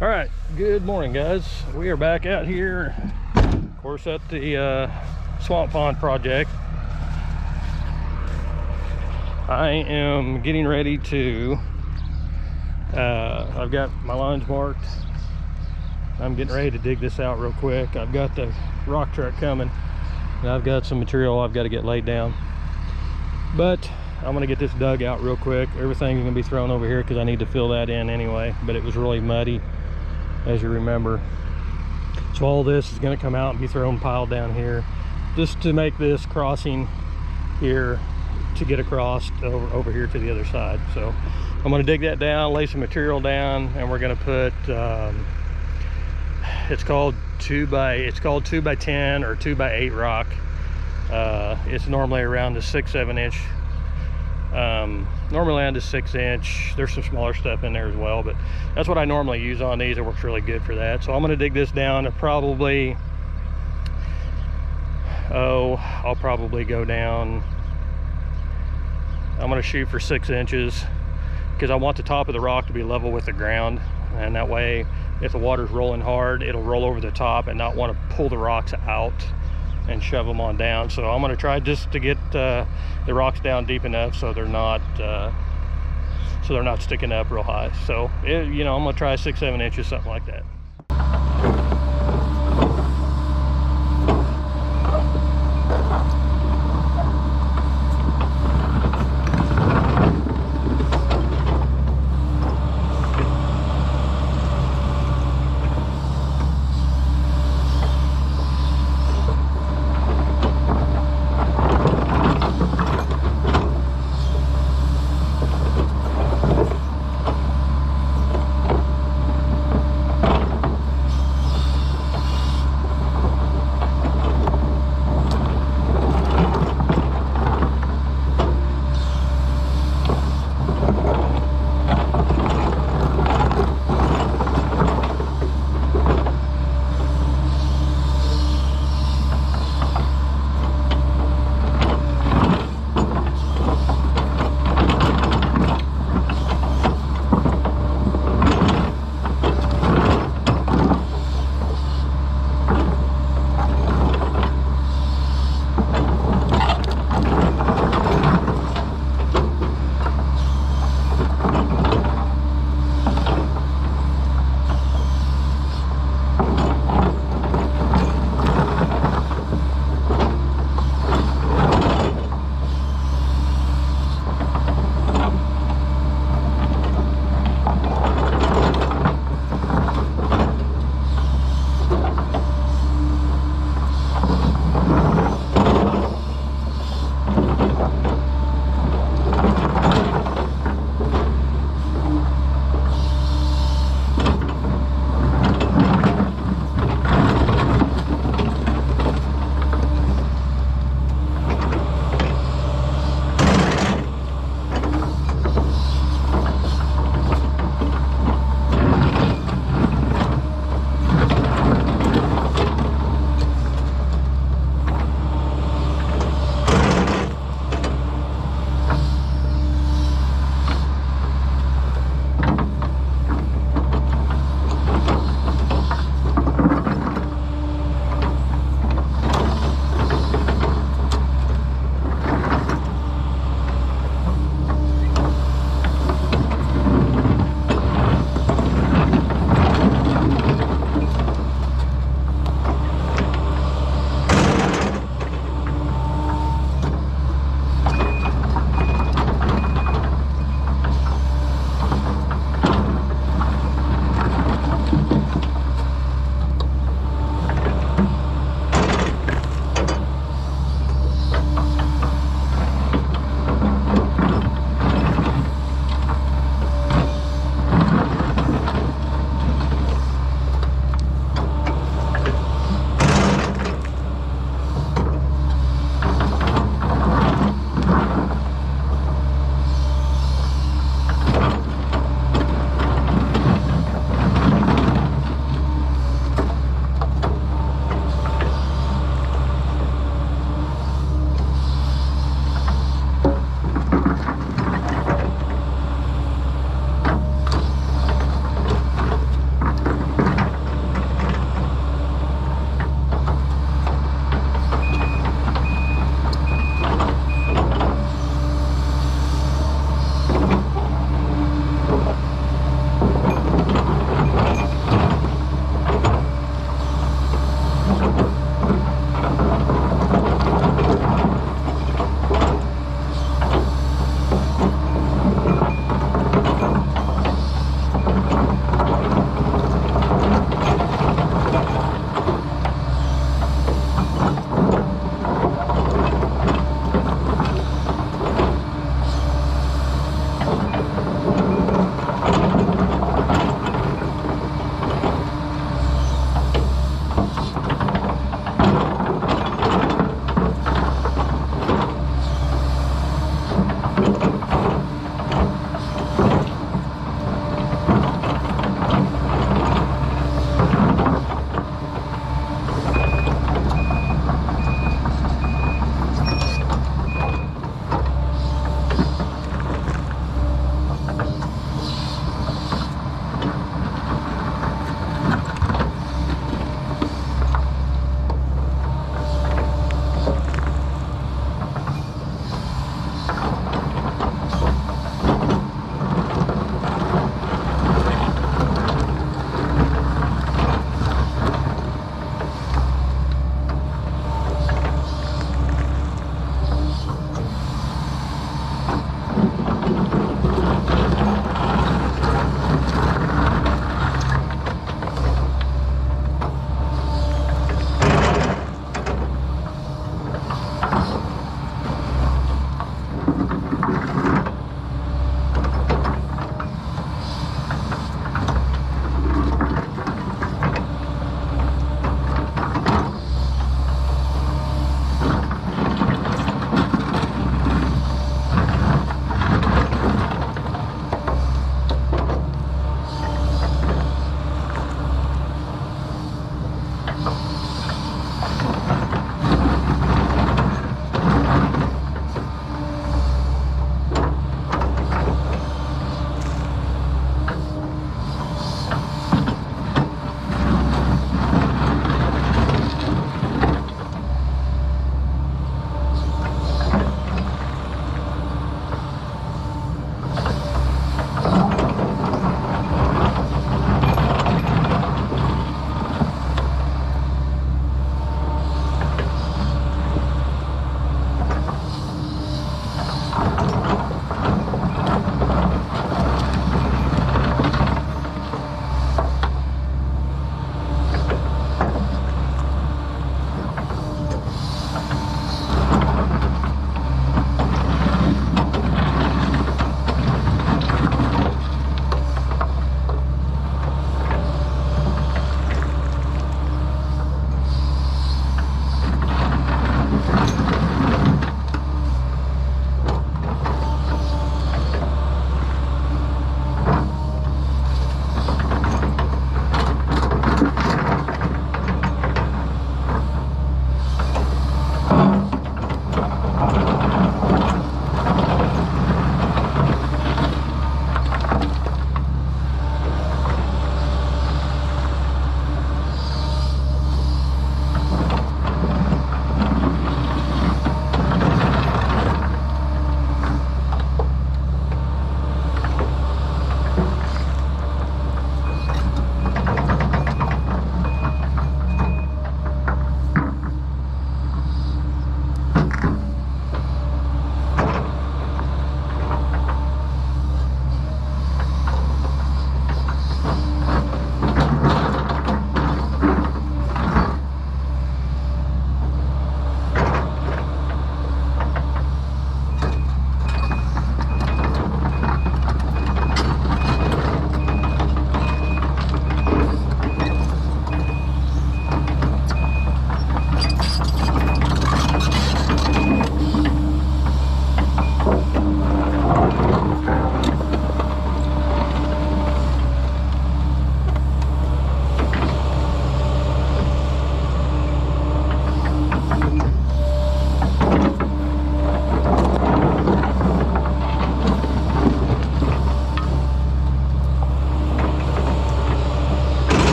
All right, good morning, guys. We are back out here, of course, at the swamp pond project. I am getting ready to I've got my lines marked. I'm getting ready to dig this out real quick. I've got the rock truck coming and I've got some material I've got to get laid down, but I'm gonna get this dug out real quick. Everything's gonna be thrown over here because I need to fill that in anyway, but it was really muddy, as you remember. So all this is going to come out and be thrown piled down here just to make this crossing here to get across over here to the other side. So I'm going to dig that down, lay some material down, and we're going to put it's called 2x10 or 2x8 rock. It's normally around the 6-7 inch, normally on the 6 inch. There's some smaller stuff in there as well, but that's what I normally use on these. It works really good for that. So I'm going to dig this down to probably, I'll probably go down, I'm going to shoot for 6 inches because I want the top of the rock to be level with the ground, and that way if the water's rolling hard, it'll roll over the top and not want to pull the rocks out and shove them on down. So I'm going to try just to get the rocks down deep enough so they're not sticking up real high. So you know, I'm going to try 6-7 inches, something like that.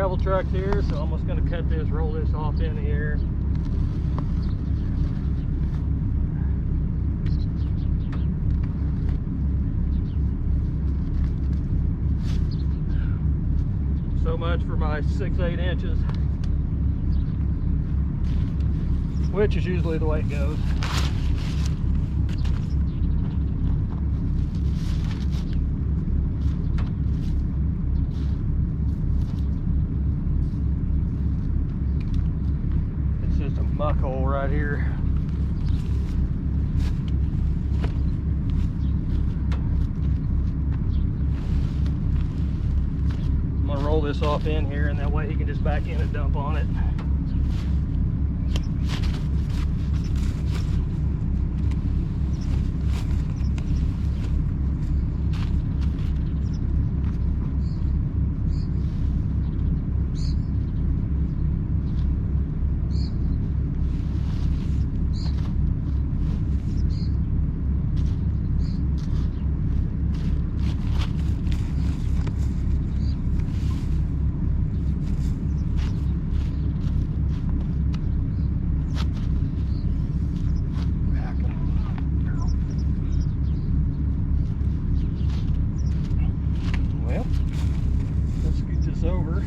gravel truck here, so I'm just going to cut this, roll this off in here. So much for my 6-8 inches, which is usually the way it goes. It's just a muck hole right here. I'm gonna roll this off in here, and that way he can just back in and dump on it. Over.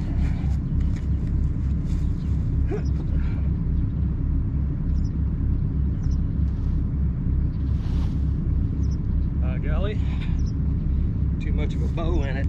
Golly, too much of a bow in it.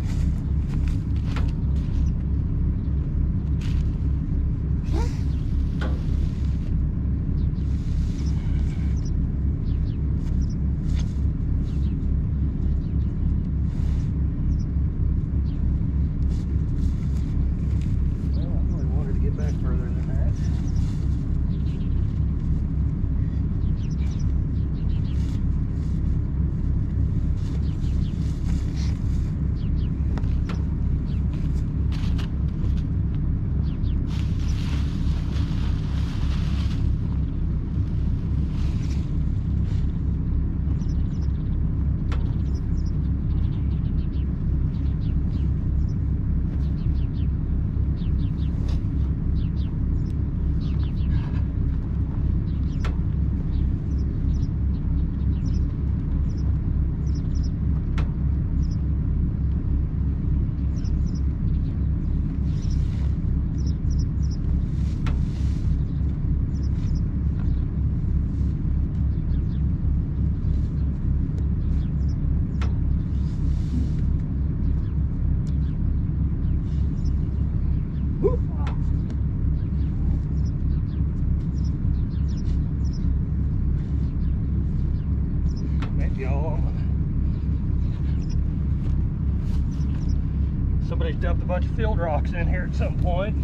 Somebody dumped a bunch of field rocks in here at some point.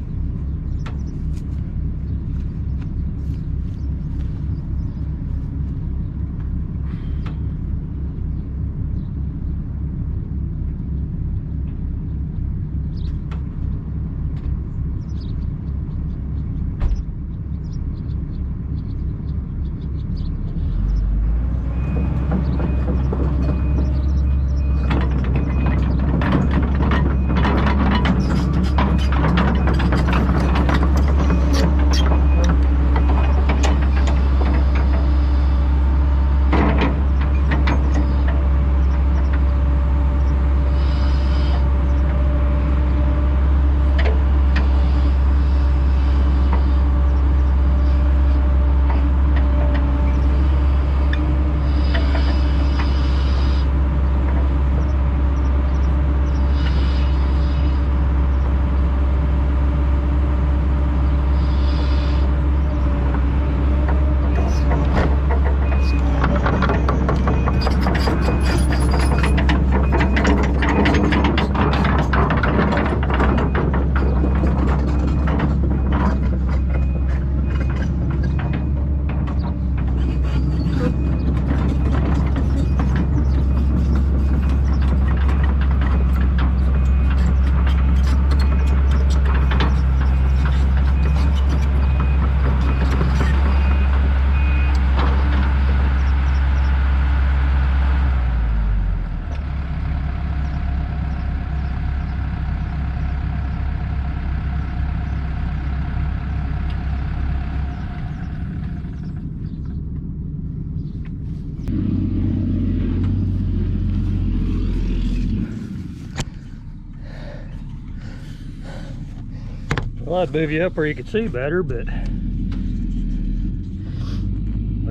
Well, I'd move you up where you could see better, but my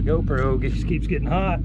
GoPro just keeps getting hot.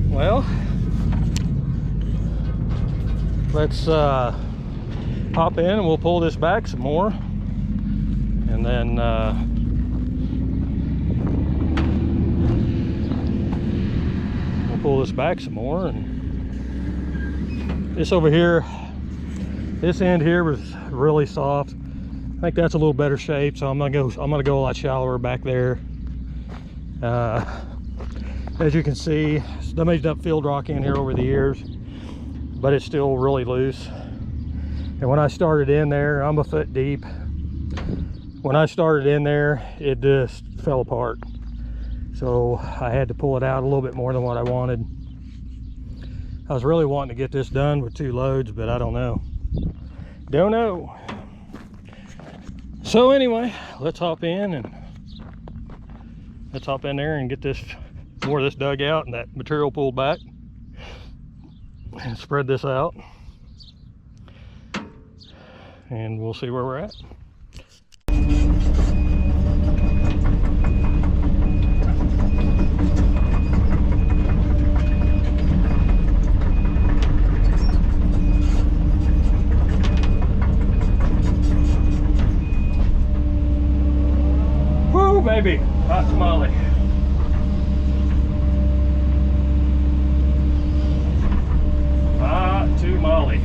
Well, let's hop in and we'll pull this back some more, and then we'll pull this back some more. And this over here, this end here was really soft. I think that's a little better shape, so I'm gonna go a lot shallower back there. As you can see, somebody's dumped field rock in here over the years, but it's still really loose. And when I started in there, I'm a foot deep. When I started in there, it just fell apart. So I had to pull it out a little bit more than what I wanted. I was really wanting to get this done with 2 loads, but I don't know. Don't know. So anyway, let's hop in there and get this more of this dug out and that material pulled back, and spread this out, and we'll see where we're at. Woo, baby, hot tamale. To Molly.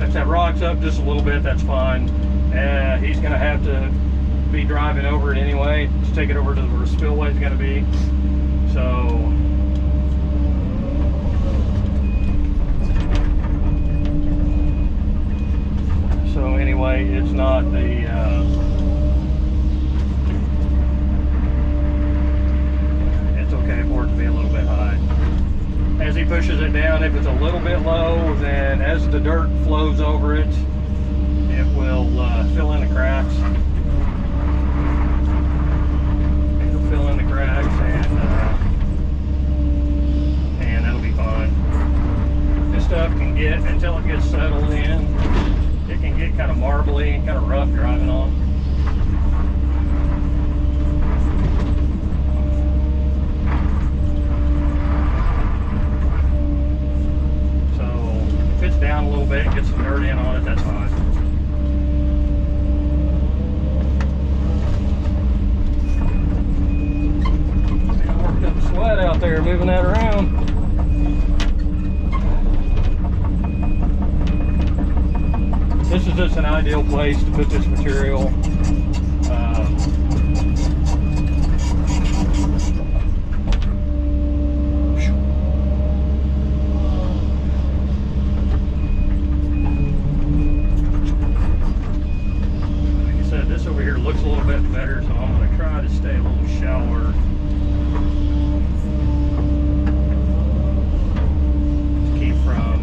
If that rock's up just a little bit, that's fine. He's gonna have to be driving over it anyway to take it over to where the spillway is gonna be. So not the it's okay for it to be a little bit high. As he pushes it down, if it's a little bit low, then as the dirt flows over it, it will fill in the cracks. It'll fill in the cracks, and that'll be fine. This stuff can get, until it gets settled in, it can get kind of marbly and kind of rough driving on. Down a little bit, get some dirt in on it, that's fine. I'm working up a sweat out there moving that around. This is just an ideal place to put this material. Looks a little bit better, so I'm going to try to stay a little shallower to keep from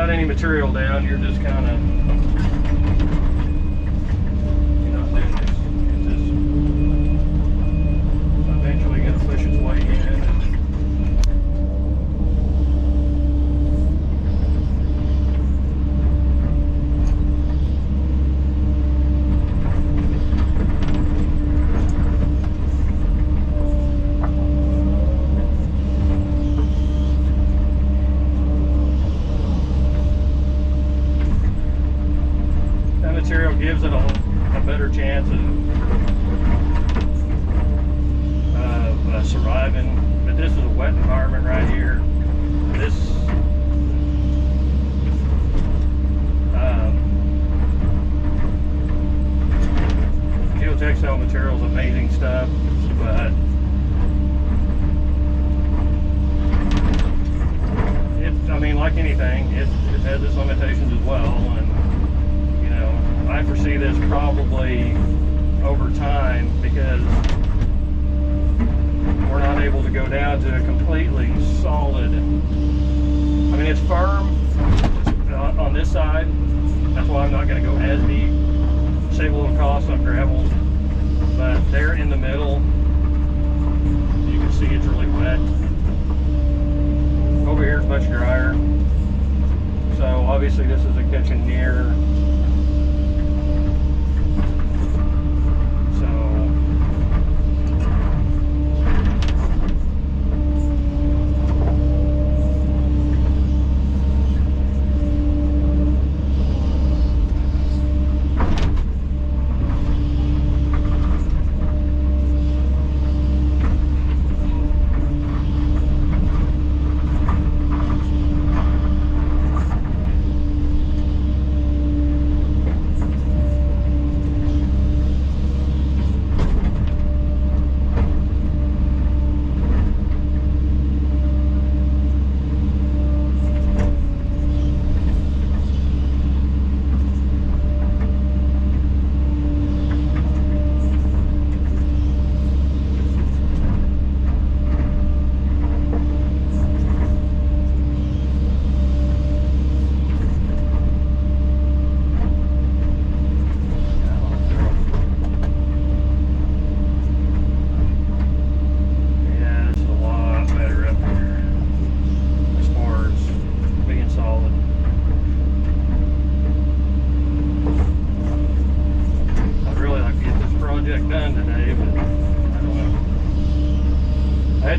any material down, you're just kind of, you know, it's just eventually going to push its way in. Material gives it a better chance of surviving, but this is a wet environment right here. This geotextile material is amazing stuff, but I mean, like anything, it has its limitations as well. And I foresee this probably over time, because we're not able to go down to a completely solid, I mean, it's firm on this side. That's why I'm not going to go as deep, save a little cost on gravel. But there in the middle, you can see it's really wet. Over here is much drier. So obviously this is a kitchen near.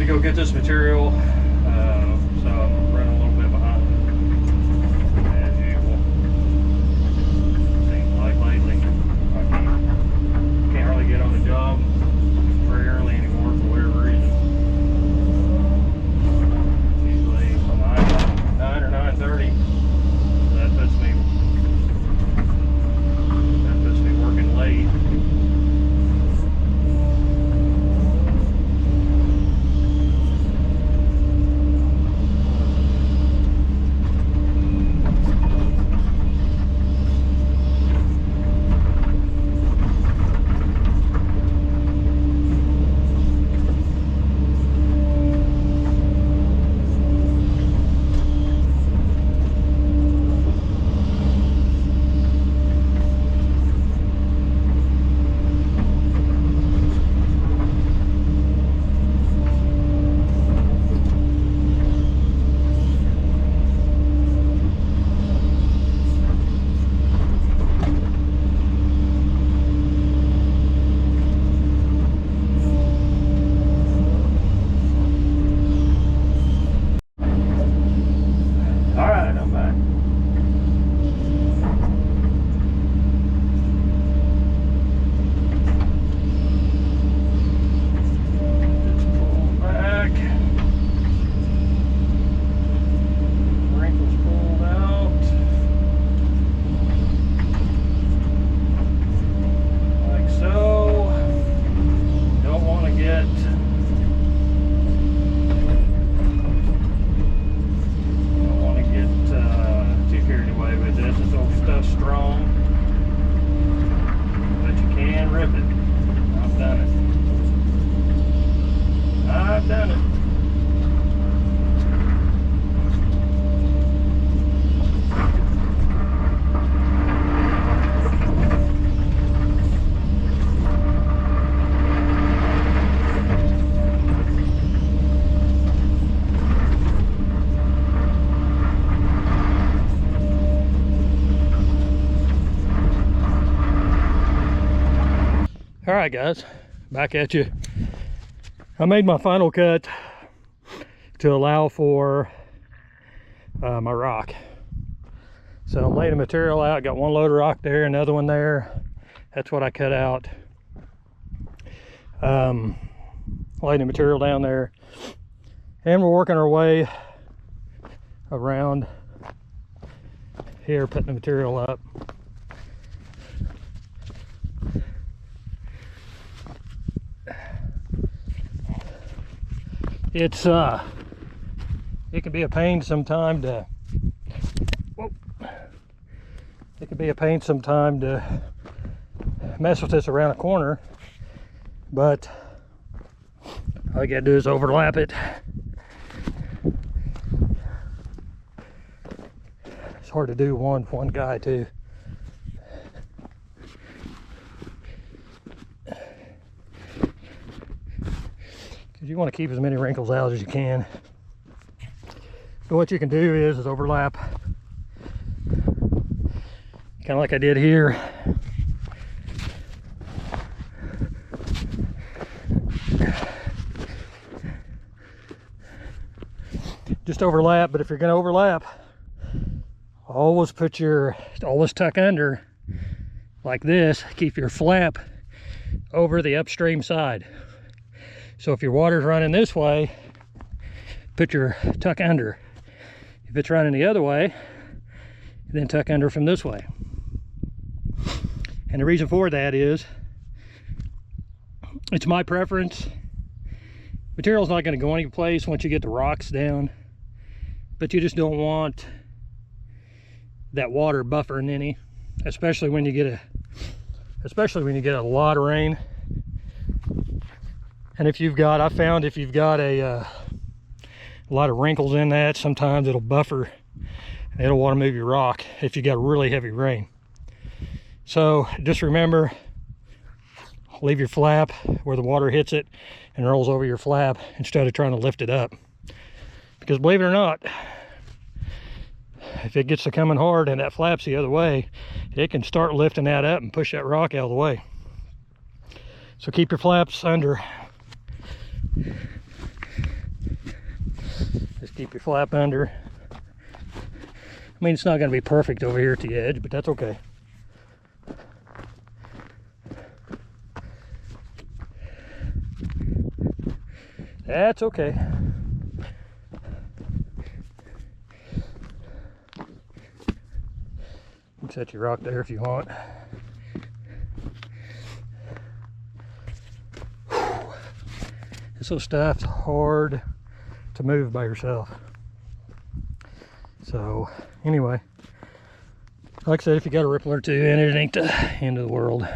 go get this material, so I'm running a little bit behind as usual. Seems like lately I can't really get on the job very early anymore for whatever reason. Usually 9 or 9:30. That puts me working late. All right, guys, back at you. I made my final cut to allow for my rock. So I'm laying the material out. Got one load of rock there, another one there. That's what I cut out. Laying the material down there, and we're working our way around here, putting the material up. It can be a pain sometime to mess with this around a corner, but all you gotta do is overlap it. It's hard to do one guy too. You want to keep as many wrinkles out as you can. But what you can do is overlap, kind of like I did here. Just overlap, but if you're going to overlap, always tuck under like this. Keep your flap over the upstream side. So if your water's running this way, put your tuck under. If it's running the other way, then tuck under from this way. And the reason for that is, it's my preference. Material's not going to go any place once you get the rocks down, but you just don't want that water buffering any, especially when you get a lot of rain. And if you've got, I found if you've got a lot of wrinkles in that, sometimes it'll buffer and it'll want to move your rock if you got really heavy rain. So just remember, leave your flap where the water hits it and rolls over your flap instead of trying to lift it up. Because believe it or not, if it gets to coming hard and that flap's the other way, it can start lifting that up and push that rock out of the way. So keep your flaps under. Just keep your flap under. I mean, it's not going to be perfect over here at the edge, but that's okay. That's okay. You can set your rock there if you want. This little stuff's hard to move by yourself. So anyway, like I said, if you got a ripple or two in it, it ain't the end of the world.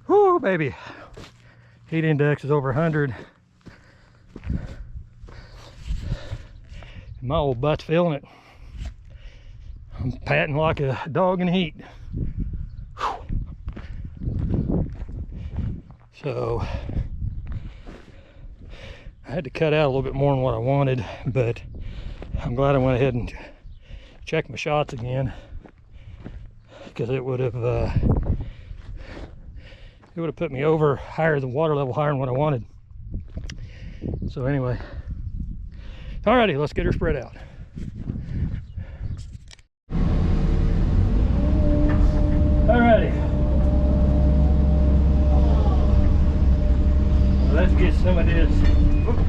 Whoo, baby. Heat index is over 100. My old butt's feeling it. I'm patting like a dog in heat. Whew. So I had to cut out a little bit more than what I wanted, but I'm glad I went ahead and checked my shots again, because it would have put me over higher, the water level higher than what I wanted. So anyway, alrighty, let's get her spread out. Alrighty, let's get some of this. Oops.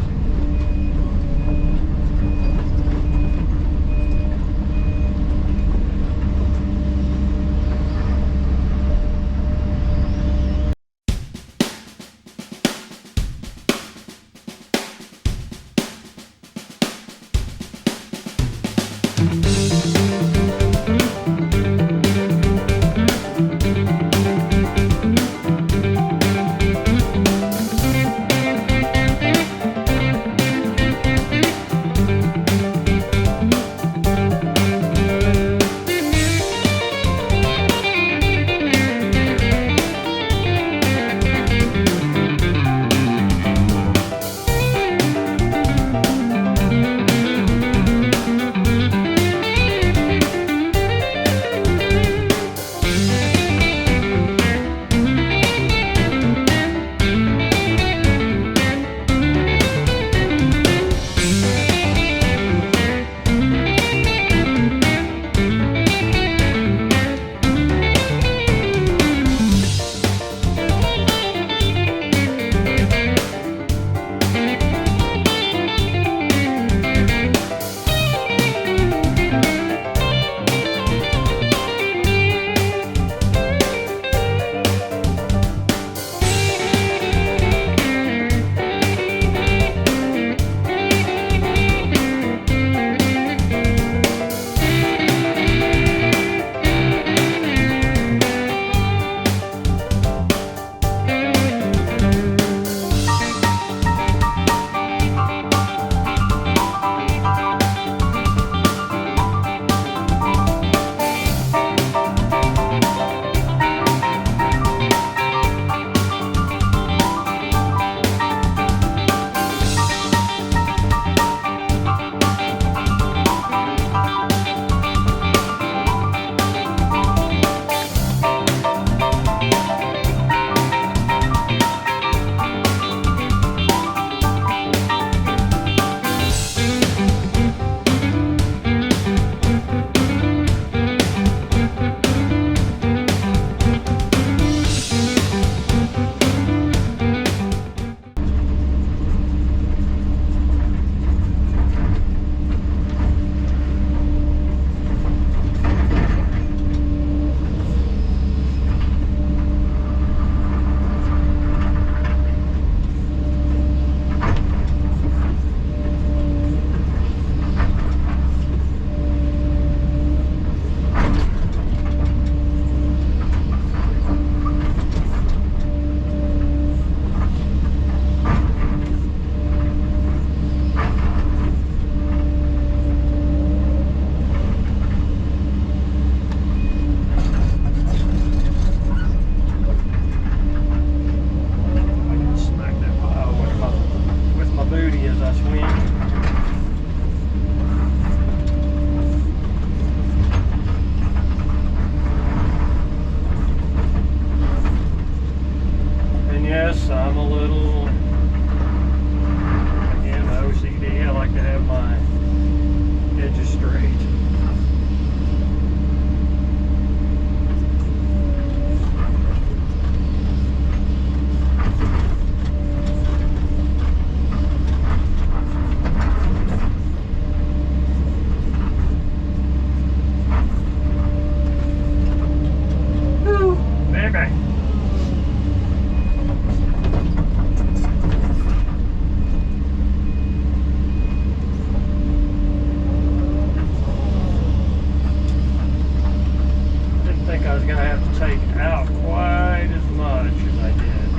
gonna have to take out quite as much as I did.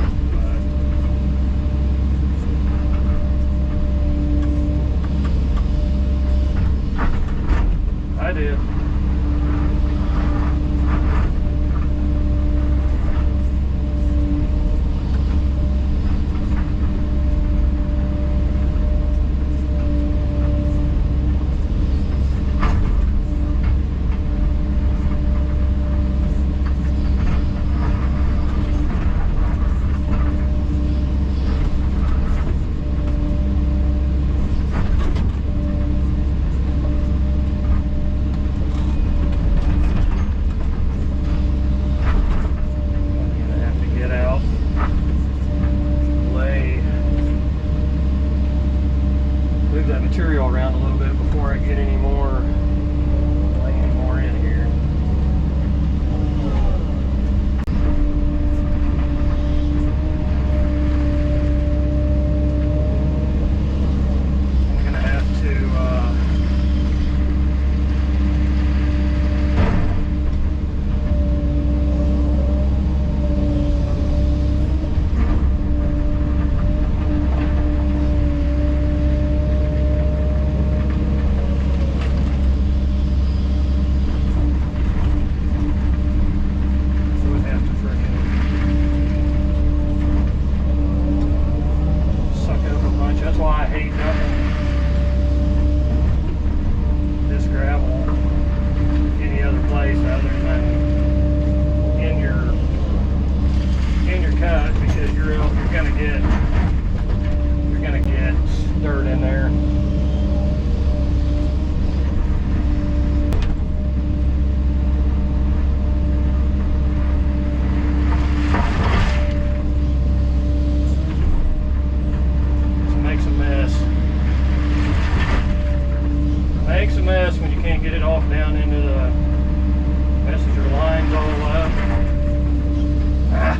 But I did. That material around a little bit before I get any more, lay any more in here. I'm gonna have to dirt in there. It makes a mess. Makes a mess when you can't get it off down into the messes your lines all up. Ah.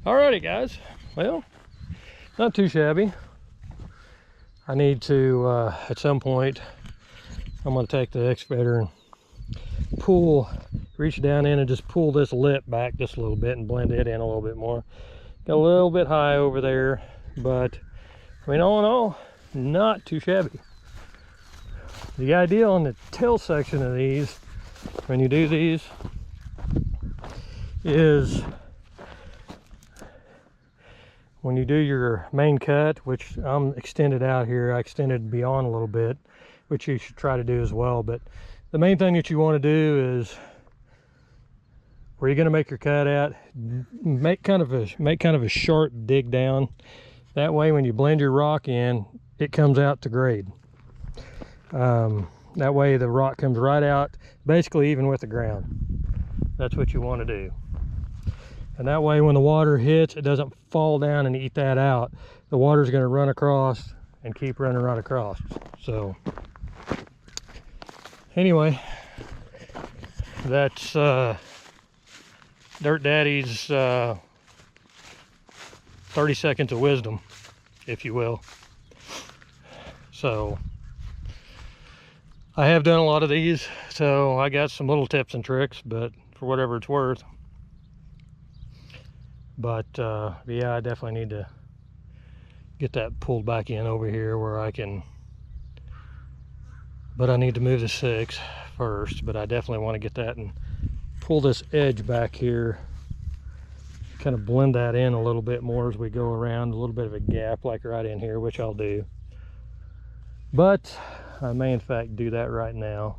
Alrighty guys, well, not too shabby. I need to, at some point, I'm going to take the excavator and reach down in and just pull this lip back just a little bit and blend it in a little bit more. Got a little bit high over there, but I mean, all in all, not too shabby. The idea on the tail section of these, when you do these, is when you do your main cut, which I'm extended out here, I extended beyond a little bit, which you should try to do as well. But the main thing that you want to do is where you're going to make your cut at, make kind of a sharp dig down. That way, when you blend your rock in, it comes out to grade. That way, the rock comes right out, basically even with the ground. That's what you want to do. And that way, when the water hits, it doesn't fall down and eat that out. The water's going to run across and keep running right across. So, anyway, that's Dirt Daddy's 30 seconds of wisdom, if you will. So, I have done a lot of these, so I got some little tips and tricks, but for whatever it's worth. But yeah, I definitely need to get that pulled back in over here where I can, but I need to move the 6 first. But I definitely want to get that and pull this edge back here, kind of blend that in a little bit more as we go around, a little bit of a gap like right in here, which I'll do. But I may in fact do that right now.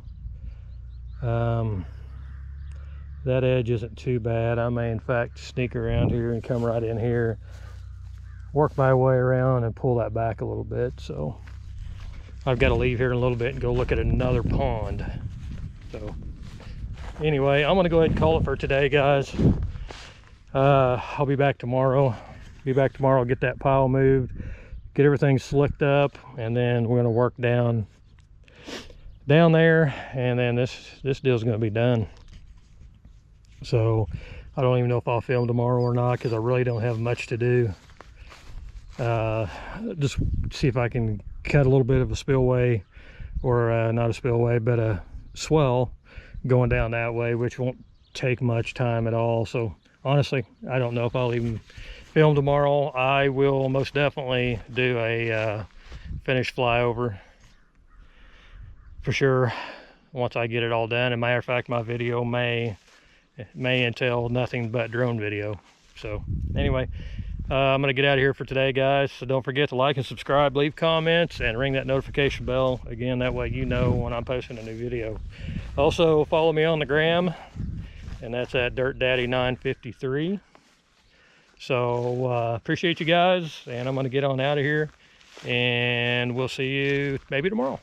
That edge isn't too bad. I may in fact sneak around here and come right in here, work my way around and pull that back a little bit. So I've got to leave here in a little bit and go look at another pond. So anyway, I'm gonna go ahead and call it for today, guys. I'll be back tomorrow. Get that pile moved, get everything slicked up, and then we're gonna work down there, and then this deal's gonna be done. So I don't even know if I'll film tomorrow or not, because I really don't have much to do. Just see if I can cut a little bit of a spillway, or not a spillway, but a swell going down that way, which won't take much time at all. So honestly, I don't know if I'll even film tomorrow. I will most definitely do a finished flyover for sure once I get it all done. As a matter of fact, my video may entail nothing but drone video. So anyway, I'm gonna get out of here for today, guys. So don't forget to like and subscribe, leave comments, and ring that notification bell. Again, that way you know when I'm posting a new video. Also follow me on the gram, and that's at Dirt Daddy 953. So appreciate you guys, and I'm gonna get on out of here, and we'll see you maybe tomorrow.